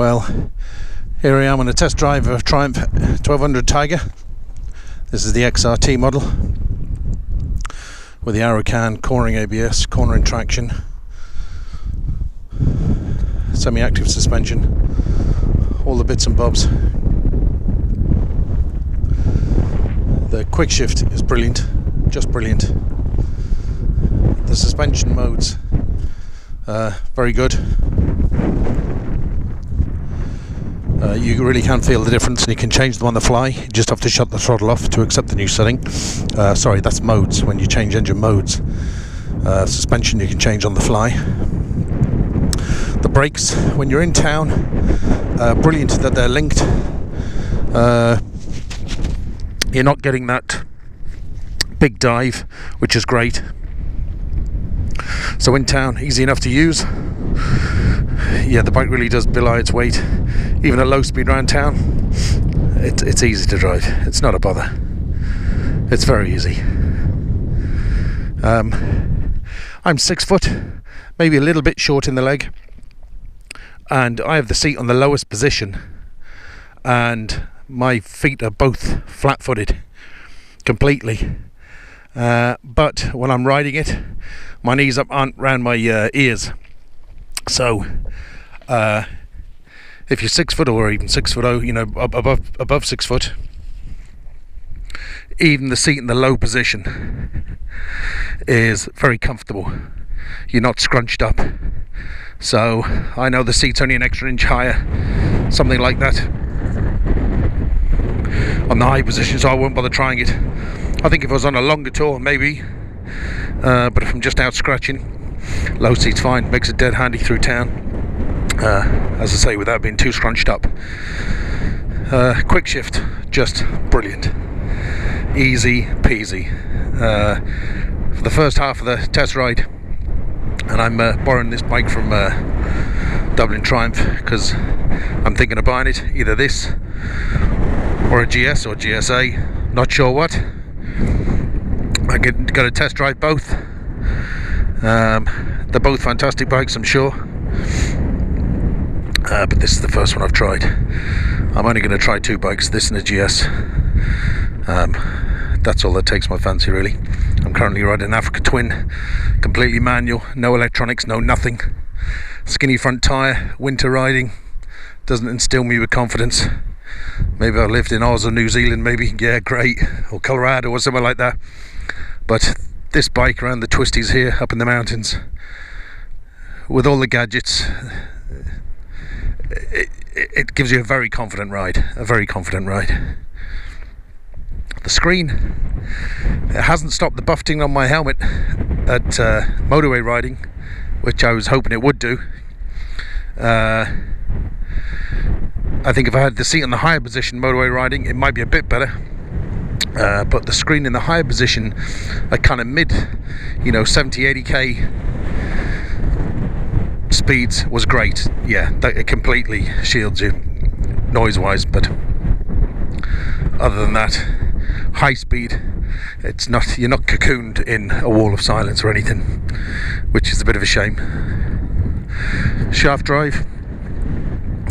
Well, here I am on a test drive of Triumph 1200 Tiger. This is the XRT model with the Aerocan cornering ABS, cornering traction, semi-active suspension, all the bits and bobs. The quick shift is brilliant, just brilliant. The suspension modes, very good. You really can feel the difference, and you can change them on the fly. You just have to shut the throttle off to accept the new setting. Sorry, that's modes, when you change engine modes. Suspension you can change on the fly. The brakes, when you're in town, brilliant that they're linked. You're not getting that big dive, which is great. So in town, easy enough to use. Yeah, the bike really does belie its weight. Even at low speed around town, it's easy to drive. It's not a bother. It's very easy. I'm 6 foot, maybe a little bit short in the leg, and I have the seat on the lowest position, and my feet are both flat-footed completely. But when I'm riding it, my knees aren't around my ears. So if you're 6 foot or even 6'0", you know, above 6 foot, even the seat in the low position is very comfortable. You're not scrunched up. So I know the seat's only an extra inch higher, something like that, on the high position, so I won't bother trying it. I think if I was on a longer tour, maybe, but if I'm just out scratching, low seat's fine. Makes it dead handy through town, as I say, without being too scrunched up. Quick shift, just brilliant, easy peasy. For the first half of the test ride, and I'm borrowing this bike from Dublin Triumph because I'm thinking of buying it, either this or a GS or GSA, not sure what. I got to test drive both. They're both fantastic bikes, I'm sure, but this is the first one I've tried. I'm only going to try two bikes, this and a GS. That's all that takes my fancy, really. I'm currently riding an Africa Twin, completely manual, no electronics, no nothing. Skinny front tyre, winter riding, doesn't instill me with confidence. Maybe I lived in Oz or New Zealand, maybe, yeah, great, or Colorado or somewhere like that. But this bike around the twisties here, up in the mountains, with all the gadgets, it gives you a very confident ride, The screen, it hasn't stopped the buffeting on my helmet at motorway riding, which I was hoping it would do. I think if I had the seat on the higher position motorway riding, it might be a bit better. But the screen in the higher position, at kind of mid, 70-80k speeds, was great. Yeah, it completely shields you noise-wise. But other than that, high speed, you're not cocooned in a wall of silence or anything, which is a bit of a shame. Shaft drive,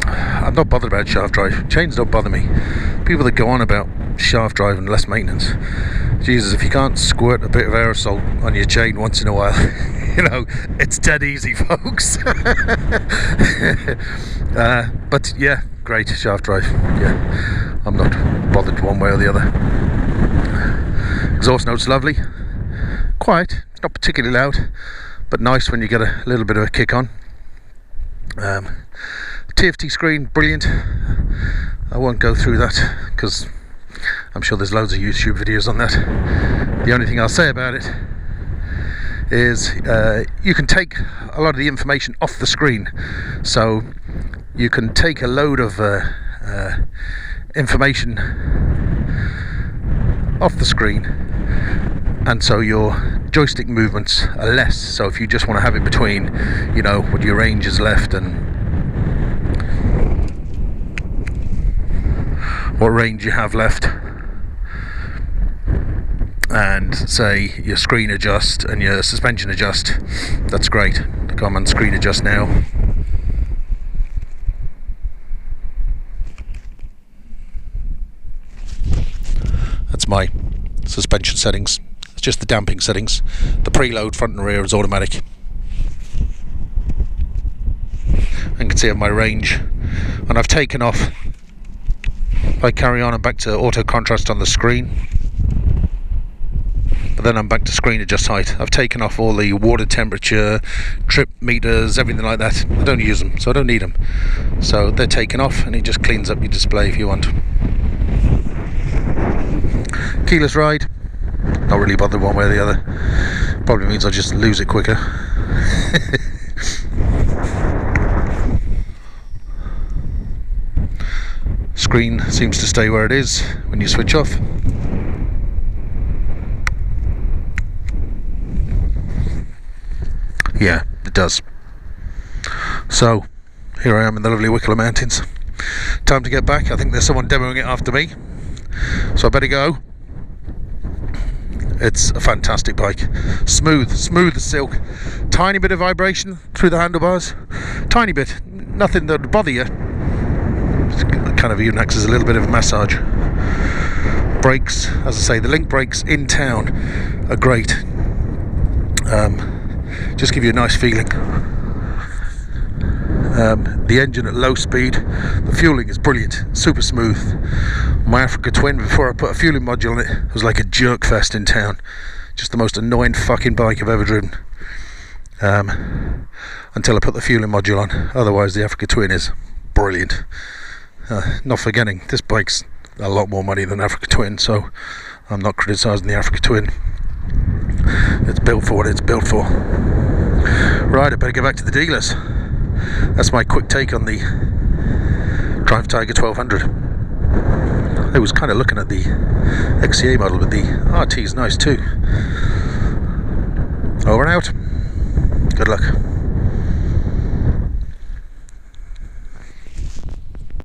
I'm not bothered about shaft drive. Chains don't bother me. People that go on about shaft drive and less maintenance, Jesus, if you can't squirt a bit of aerosol on your chain once in a while, it's dead easy, folks. But yeah, great shaft drive. Yeah, I'm not bothered one way or the other. Exhaust notes lovely, quiet, it's not particularly loud, but nice when you get a little bit of a kick on. TFT screen, brilliant. I won't go through that because I'm sure there's loads of YouTube videos on that. The only thing I'll say about it is you can take a lot of the information off the screen. So you can take a load of information off the screen, and so your joystick movements are less. So if you just want to have it between, what your range is left and what range you have left, and say your screen adjust and your suspension adjust, that's great. The command screen adjust now. my suspension settings. It's just the damping settings. The preload front and rear is automatic. And you can see on my range, and I've taken off. If I carry on, I'm back to auto contrast on the screen, but then I'm back to screen adjust height. I've taken off all the water temperature, trip meters, everything like that. I don't use them, so I don't need them. So they're taken off, and it just cleans up your display if you want. Keyless ride, not really bothered one way or the other. Probably means I'll just lose it quicker. Screen seems to stay where it is when you switch off. Yeah, it does. So here I am in the lovely Wicklow Mountains. Time to get back. I think there's someone demoing it after me, so I better go. It's a fantastic bike. Smooth as silk. Tiny bit of vibration through the handlebars. Tiny bit. Nothing that would bother you. Kind of even acts as a little bit of a massage. Brakes, as I say, the Link brakes in town are great. Just give you a nice feeling. The engine at low speed, the fueling is brilliant, super smooth. My Africa Twin, before I put a fueling module on it, was like a jerk fest in town. Just the most annoying fucking bike I've ever driven. Until I put the fueling module on. Otherwise the Africa Twin is brilliant. Not forgetting, this bike's a lot more money than Africa Twin, so I'm not criticising the Africa Twin. It's built for what it's built for. Right, I better get back to the dealers. That's my quick take on the Drive Tiger 1200. I was kind of looking at the XCA model, but the RT is nice too. Over and out. Good luck.